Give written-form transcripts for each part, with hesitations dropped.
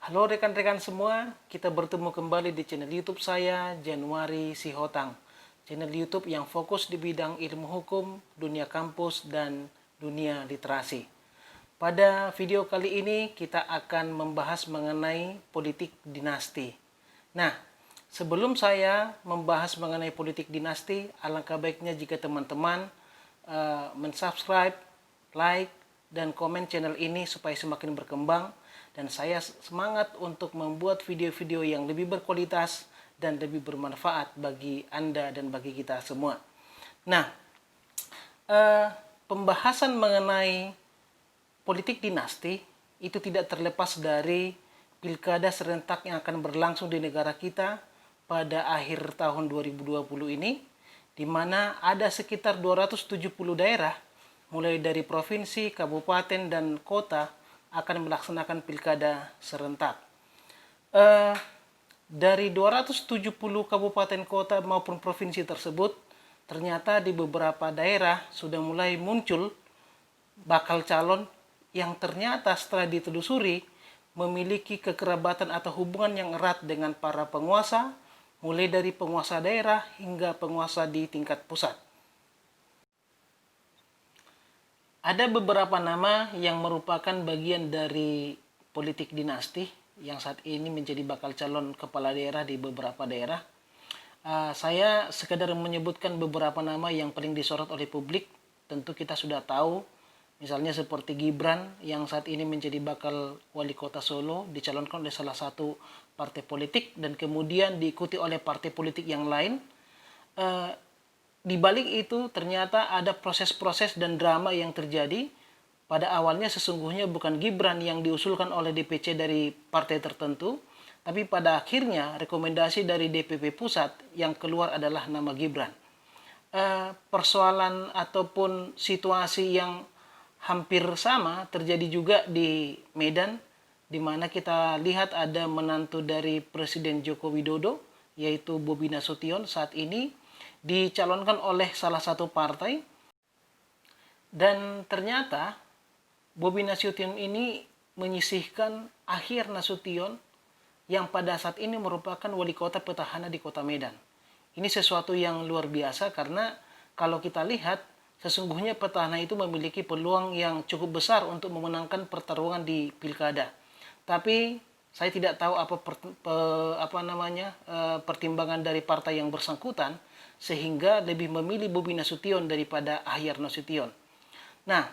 Halo rekan-rekan semua, kita bertemu kembali di channel YouTube saya, Januari Sihotang. Channel YouTube yang fokus di bidang ilmu hukum, dunia kampus, dan dunia literasi. Pada video kali ini kita akan membahas mengenai politik dinasti. Nah, sebelum saya membahas mengenai politik dinasti, alangkah baiknya jika teman-teman mensubscribe, like, dan komen channel ini supaya semakin berkembang dan saya semangat untuk membuat video-video yang lebih berkualitas dan lebih bermanfaat bagi Anda dan bagi kita semua. Nah, pembahasan mengenai politik dinasti itu tidak terlepas dari pilkada serentak yang akan berlangsung di negara kita pada akhir tahun 2020 ini, di mana ada sekitar 270 daerah mulai dari provinsi, kabupaten, dan kota akan melaksanakan pilkada serentak. Dari 270 kabupaten kota maupun provinsi tersebut, ternyata di beberapa daerah sudah mulai muncul bakal calon yang ternyata setelah ditelusuri memiliki kekerabatan atau hubungan yang erat dengan para penguasa, mulai dari penguasa daerah hingga penguasa di tingkat pusat. Ada beberapa nama yang merupakan bagian dari politik dinasti yang saat ini menjadi bakal calon kepala daerah di beberapa daerah. Saya sekedar menyebutkan beberapa nama yang paling disorot oleh publik. Tentu kita sudah tahu, misalnya seperti Gibran yang saat ini menjadi bakal wali kota Solo, dicalonkan oleh salah satu partai politik dan kemudian diikuti oleh partai politik yang lain. Di balik itu ternyata ada proses-proses dan drama yang terjadi. Pada awalnya sesungguhnya bukan Gibran yang diusulkan oleh DPC dari partai tertentu, tapi pada akhirnya rekomendasi dari DPP pusat yang keluar adalah nama Gibran. Persoalan ataupun situasi yang hampir sama terjadi juga di Medan, di mana kita lihat ada menantu dari Presiden Joko Widodo, yaitu Bobi Nasution saat ini dicalonkan oleh salah satu partai, dan ternyata Bobi Nasution ini menyisihkan Akhir Nasution yang pada saat ini merupakan wali kota petahana di kota Medan. Ini sesuatu yang luar biasa karena kalau kita lihat sesungguhnya petahana itu memiliki peluang yang cukup besar untuk memenangkan pertarungan di pilkada. Tapi saya tidak tahu pertimbangan dari partai yang bersangkutan sehingga lebih memilih Bobi Nasution daripada Ahyar Nasution. Nah,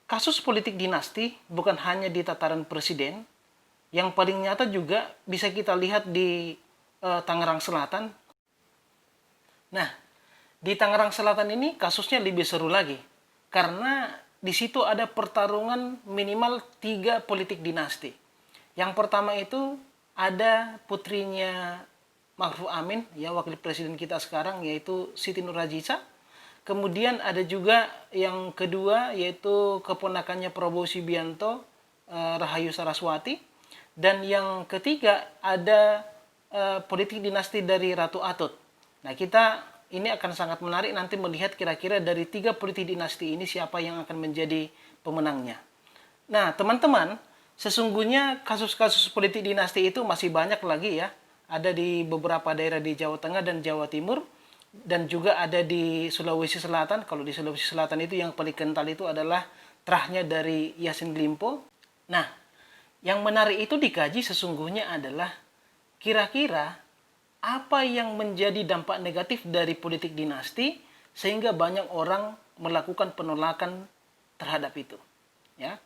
kasus politik dinasti bukan hanya di tataran presiden, yang paling nyata juga bisa kita lihat di Tangerang Selatan. Nah, di Tangerang Selatan ini kasusnya lebih seru lagi, karena di situ ada pertarungan minimal 3 politik dinasti. Yang pertama itu ada putrinya Ma'ruf Amin, ya wakil presiden kita sekarang, yaitu Siti Nurhaliza. Kemudian ada juga yang kedua yaitu keponakannya Prabowo Subianto, Rahayu Saraswati. Dan yang ketiga ada politik dinasti dari Ratu Atut. Nah, kita ini akan sangat menarik nanti melihat kira-kira dari 3 politik dinasti ini siapa yang akan menjadi pemenangnya. Nah, teman-teman, sesungguhnya kasus-kasus politik dinasti itu masih banyak lagi ya. Ada di beberapa daerah di Jawa Tengah dan Jawa Timur, dan juga ada di Sulawesi Selatan. Kalau di Sulawesi Selatan itu yang paling kental itu adalah terahnya dari Yassin Limpo. Nah, yang menarik itu dikaji sesungguhnya adalah kira-kira apa yang menjadi dampak negatif dari politik dinasti sehingga banyak orang melakukan penolakan terhadap itu. Ya,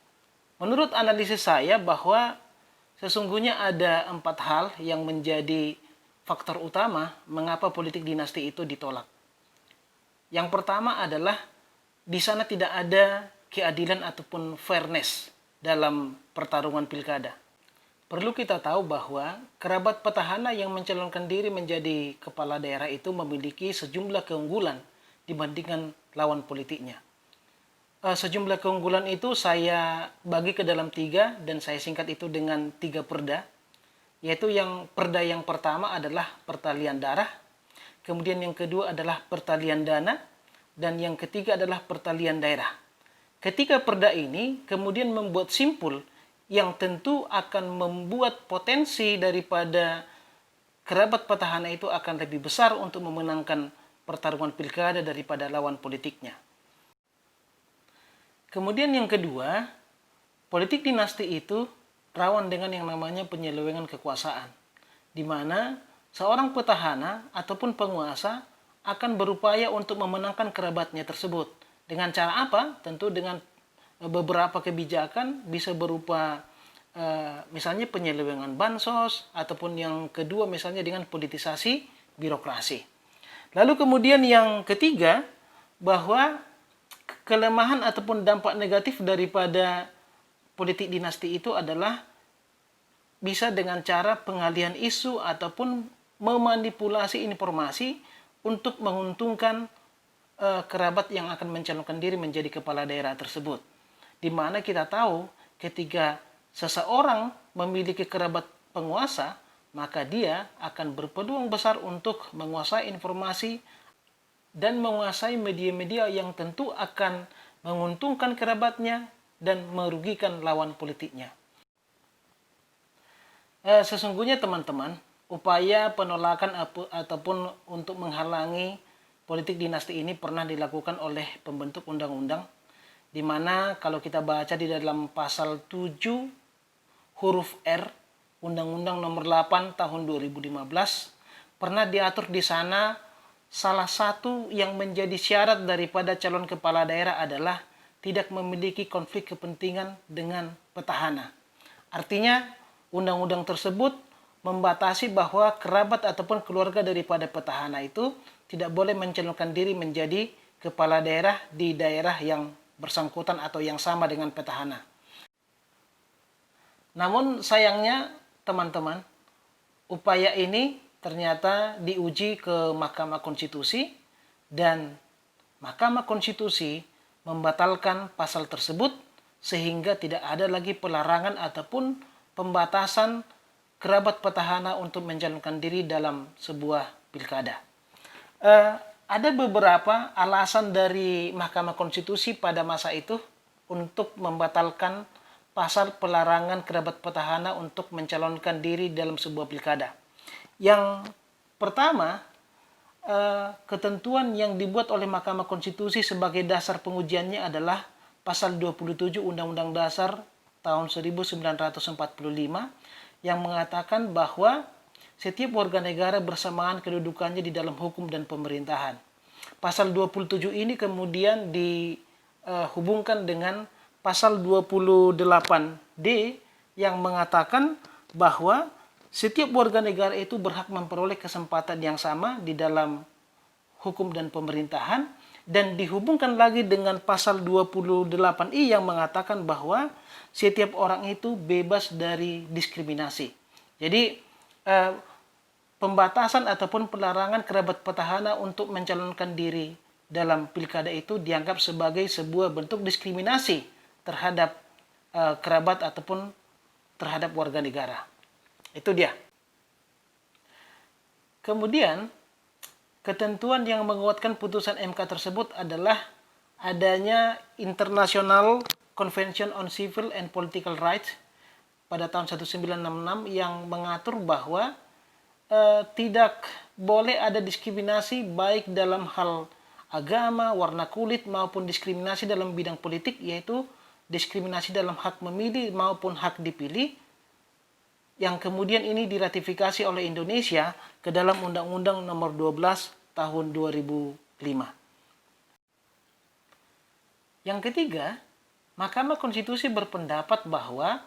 menurut analisis saya bahwa sesungguhnya ada 4 hal yang menjadi faktor utama mengapa politik dinasti itu ditolak. Yang pertama adalah di sana tidak ada keadilan ataupun fairness dalam pertarungan pilkada. Perlu kita tahu bahwa kerabat petahana yang mencalonkan diri menjadi kepala daerah itu memiliki sejumlah keunggulan dibandingkan lawan politiknya. Sejumlah keunggulan itu saya bagi ke dalam 3 dan saya singkat itu dengan 3 perda. Yaitu yang perda yang pertama adalah pertalian darah, kemudian yang kedua adalah pertalian dana, dan yang ketiga adalah pertalian daerah. Ketiga perda ini kemudian membuat simpul yang tentu akan membuat potensi daripada kerabat petahana itu akan lebih besar untuk memenangkan pertarungan pilkada daripada lawan politiknya. Kemudian yang kedua, politik dinasti itu rawan dengan yang namanya penyelewengan kekuasaan, di mana seorang petahana ataupun penguasa akan berupaya untuk memenangkan kerabatnya tersebut. Dengan cara apa? Tentu dengan beberapa kebijakan, bisa berupa misalnya penyelewengan bansos, ataupun yang kedua misalnya dengan politisasi birokrasi. Lalu kemudian yang ketiga, bahwa kelemahan ataupun dampak negatif daripada politik dinasti itu adalah bisa dengan cara pengalihan isu ataupun memanipulasi informasi untuk menguntungkan kerabat yang akan mencalonkan diri menjadi kepala daerah tersebut. Di mana kita tahu ketika seseorang memiliki kerabat penguasa, maka dia akan berpeluang besar untuk menguasai informasi dan menguasai media-media yang tentu akan menguntungkan kerabatnya dan merugikan lawan politiknya. Sesungguhnya teman-teman, upaya penolakan ataupun untuk menghalangi politik dinasti ini pernah dilakukan oleh pembentuk undang-undang, di mana kalau kita baca di dalam pasal 7 huruf R Undang-Undang Nomor 8 Tahun 2015 pernah diatur di sana salah satu yang menjadi syarat daripada calon kepala daerah adalah tidak memiliki konflik kepentingan dengan petahana. Artinya, undang-undang tersebut membatasi bahwa kerabat ataupun keluarga daripada petahana itu tidak boleh mencalonkan diri menjadi kepala daerah di daerah yang bersangkutan atau yang sama dengan petahana. Namun sayangnya teman-teman, upaya ini ternyata diuji ke Mahkamah Konstitusi dan Mahkamah Konstitusi membatalkan pasal tersebut sehingga tidak ada lagi pelarangan ataupun pembatasan kerabat petahana untuk mencalonkan diri dalam sebuah pilkada. Ada beberapa alasan dari Mahkamah Konstitusi pada masa itu untuk membatalkan pasal pelarangan kerabat petahana untuk mencalonkan diri dalam sebuah pilkada. Yang pertama, ketentuan yang dibuat oleh Mahkamah Konstitusi sebagai dasar pengujiannya adalah pasal 27 Undang-Undang Dasar tahun 1945 yang mengatakan bahwa setiap warga negara bersamaan kedudukannya di dalam hukum dan pemerintahan. Pasal 27 ini kemudian dihubungkan dengan pasal 28D yang mengatakan bahwa setiap warga negara itu berhak memperoleh kesempatan yang sama di dalam hukum dan pemerintahan, dan dihubungkan lagi dengan pasal 28I yang mengatakan bahwa setiap orang itu bebas dari diskriminasi. Jadi pembatasan ataupun pelarangan kerabat petahana untuk mencalonkan diri dalam pilkada itu dianggap sebagai sebuah bentuk diskriminasi terhadap kerabat ataupun terhadap warga negara. Itu dia. Kemudian, ketentuan yang menguatkan putusan MK tersebut adalah adanya International Convention on Civil and Political Rights pada tahun 1966 yang mengatur bahwa tidak boleh ada diskriminasi baik dalam hal agama, warna kulit, maupun diskriminasi dalam bidang politik, yaitu diskriminasi dalam hak memilih maupun hak dipilih, yang kemudian ini diratifikasi oleh Indonesia ke dalam Undang-Undang Nomor 12 Tahun 2005. Yang ketiga, Mahkamah Konstitusi berpendapat bahwa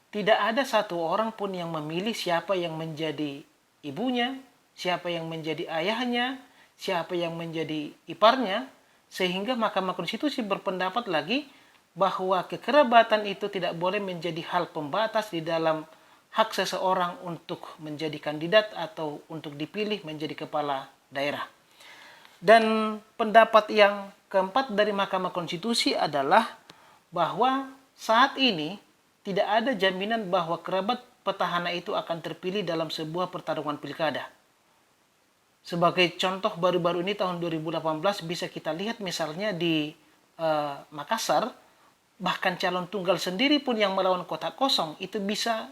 tidak ada satu orang pun yang memilih siapa yang menjadi ibunya, siapa yang menjadi ayahnya, siapa yang menjadi iparnya, sehingga Mahkamah Konstitusi berpendapat lagi bahwa kekerabatan itu tidak boleh menjadi hal pembatas di dalam hak seseorang untuk menjadi kandidat atau untuk dipilih menjadi kepala daerah. Dan pendapat yang keempat dari Mahkamah Konstitusi adalah bahwa saat ini tidak ada jaminan bahwa kerabat petahana itu akan terpilih dalam sebuah pertarungan pilkada. Sebagai contoh baru-baru ini tahun 2018 bisa kita lihat misalnya di Makassar, bahkan calon tunggal sendiri pun yang melawan kotak kosong itu bisa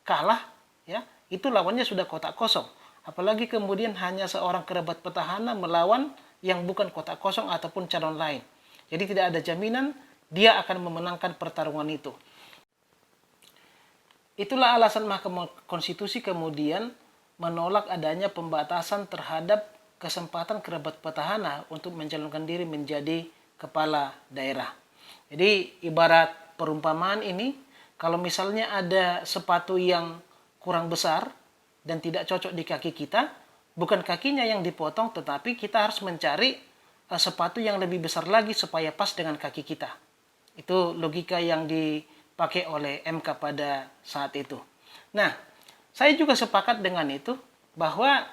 kalah, ya, itu lawannya sudah kotak kosong. Apalagi kemudian hanya seorang kerabat petahana melawan yang bukan kotak kosong ataupun calon lain. Jadi tidak ada jaminan dia akan memenangkan pertarungan itu. Itulah alasan Mahkamah Konstitusi kemudian menolak adanya pembatasan terhadap kesempatan kerabat petahana untuk mencalonkan diri menjadi kepala daerah. Jadi ibarat perumpamaan ini, kalau misalnya ada sepatu yang kurang besar dan tidak cocok di kaki kita, bukan kakinya yang dipotong, tetapi kita harus mencari sepatu yang lebih besar lagi supaya pas dengan kaki kita. Itu logika yang dipakai oleh MK pada saat itu. Nah, saya juga sepakat dengan itu, bahwa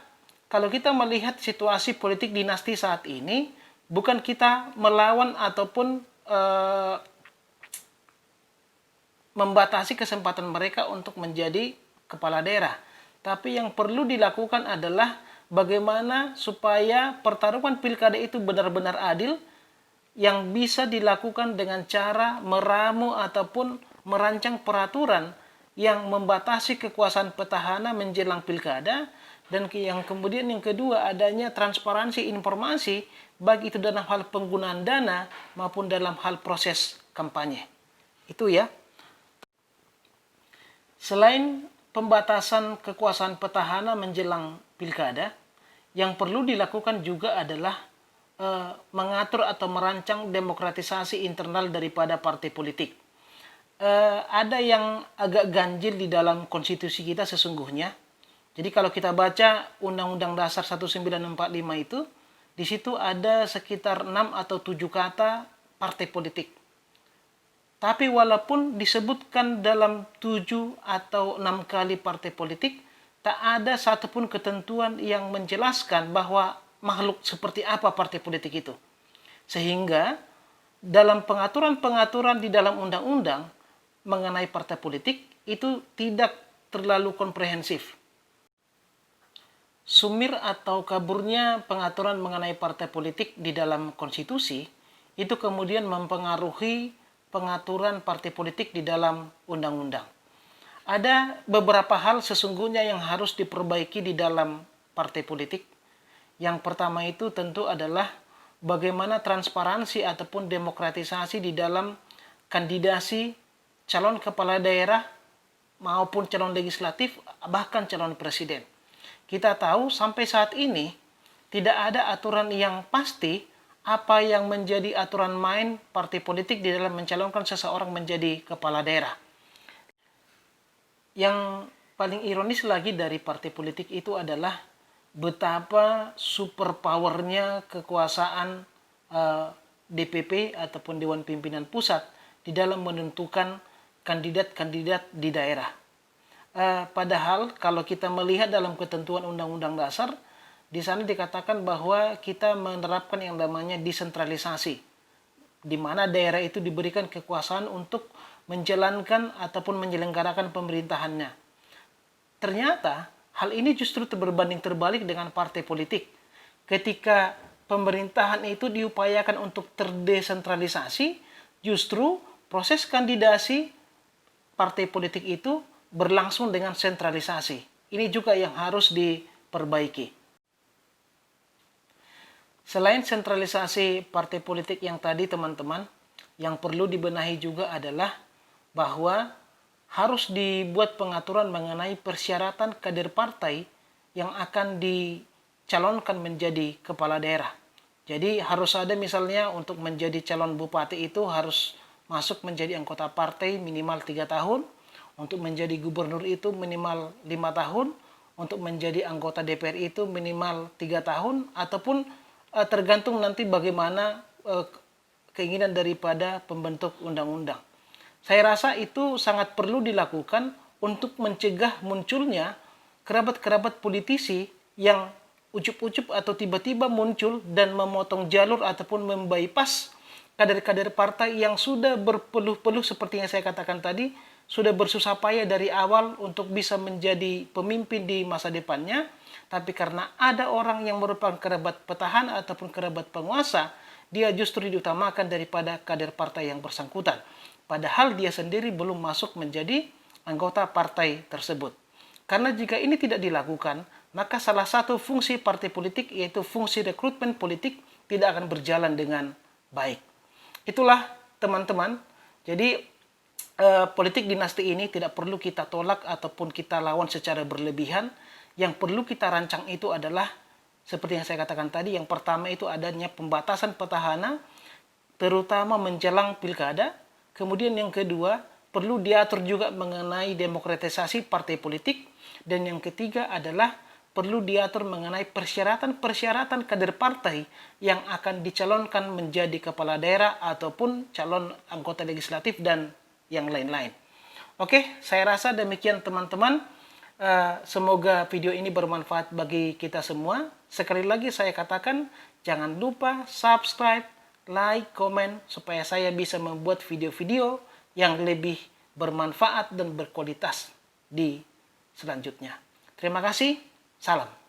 kalau kita melihat situasi politik dinasti saat ini, bukan kita melawan ataupun membatasi kesempatan mereka untuk menjadi kepala daerah. Tapi yang perlu dilakukan adalah bagaimana supaya pertarungan pilkada itu benar-benar adil, yang bisa dilakukan dengan cara meramu ataupun merancang peraturan yang membatasi kekuasaan petahana menjelang pilkada, dan yang kemudian yang kedua adanya transparansi informasi, baik itu dalam hal penggunaan dana maupun dalam hal proses kampanye. Itu ya. Selain pembatasan kekuasaan petahana menjelang pilkada, yang perlu dilakukan juga adalah mengatur atau merancang demokratisasi internal daripada partai politik. Ada yang agak ganjil di dalam konstitusi kita sesungguhnya. Jadi kalau kita baca Undang-Undang Dasar 1945 itu, di situ ada sekitar 6 atau 7 kata partai politik. Tapi walaupun disebutkan dalam 7 atau 6 kali partai politik, tak ada satupun ketentuan yang menjelaskan bahwa makhluk seperti apa partai politik itu. Sehingga dalam pengaturan-pengaturan di dalam undang-undang mengenai partai politik itu tidak terlalu komprehensif. Sumir atau kaburnya pengaturan mengenai partai politik di dalam konstitusi itu kemudian mempengaruhi pengaturan partai politik di dalam undang-undang. Ada beberapa hal sesungguhnya yang harus diperbaiki di dalam partai politik. Yang pertama itu tentu adalah bagaimana transparansi ataupun demokratisasi di dalam kandidasi calon kepala daerah maupun calon legislatif, bahkan calon presiden. Kita tahu sampai saat ini tidak ada aturan yang pasti apa yang menjadi aturan main partai politik di dalam mencalonkan seseorang menjadi kepala daerah. Yang paling ironis lagi dari partai politik itu adalah betapa superpowernya kekuasaan DPP ataupun Dewan Pimpinan Pusat di dalam menentukan kandidat-kandidat di daerah. Padahal kalau kita melihat dalam ketentuan Undang-Undang Dasar, di sana dikatakan bahwa kita menerapkan yang namanya desentralisasi, di mana daerah itu diberikan kekuasaan untuk menjalankan ataupun menyelenggarakan pemerintahannya. Ternyata hal ini justru berbanding terbalik dengan partai politik. Ketika pemerintahan itu diupayakan untuk terdesentralisasi, justru proses kandidasi partai politik itu berlangsung dengan sentralisasi. Ini juga yang harus diperbaiki. Selain sentralisasi partai politik yang tadi teman-teman, yang perlu dibenahi juga adalah bahwa harus dibuat pengaturan mengenai persyaratan kader partai yang akan dicalonkan menjadi kepala daerah. Jadi harus ada misalnya untuk menjadi calon bupati itu harus masuk menjadi anggota partai minimal 3 tahun, untuk menjadi gubernur itu minimal 5 tahun, untuk menjadi anggota DPR itu minimal 3 tahun, ataupun tergantung nanti bagaimana keinginan daripada pembentuk undang-undang. Saya rasa itu sangat perlu dilakukan untuk mencegah munculnya kerabat-kerabat politisi yang ucup-ucup atau tiba-tiba muncul dan memotong jalur ataupun membypass kader-kader partai yang sudah berpeluh-peluh seperti yang saya katakan tadi, sudah bersusah payah dari awal untuk bisa menjadi pemimpin di masa depannya, tapi karena ada orang yang merupakan kerabat petahana ataupun kerabat penguasa, dia justru diutamakan daripada kader partai yang bersangkutan. Padahal dia sendiri belum masuk menjadi anggota partai tersebut. Karena jika ini tidak dilakukan, maka salah satu fungsi partai politik, yaitu fungsi rekrutmen politik, tidak akan berjalan dengan baik. Itulah teman-teman. Jadi politik dinasti ini tidak perlu kita tolak ataupun kita lawan secara berlebihan. Yang perlu kita rancang itu adalah seperti yang saya katakan tadi, yang pertama itu adanya pembatasan petahana, terutama menjelang pilkada. Kemudian yang kedua, perlu diatur juga mengenai demokratisasi partai politik. Dan yang ketiga adalah perlu diatur mengenai persyaratan-persyaratan kader partai yang akan dicalonkan menjadi kepala daerah ataupun calon anggota legislatif dan yang lain-lain. Oke, saya rasa demikian teman-teman. Semoga video ini bermanfaat bagi kita semua. Sekali lagi saya katakan, jangan lupa subscribe, like, komen, supaya saya bisa membuat video-video yang lebih bermanfaat dan berkualitas di selanjutnya. Terima kasih. Salam.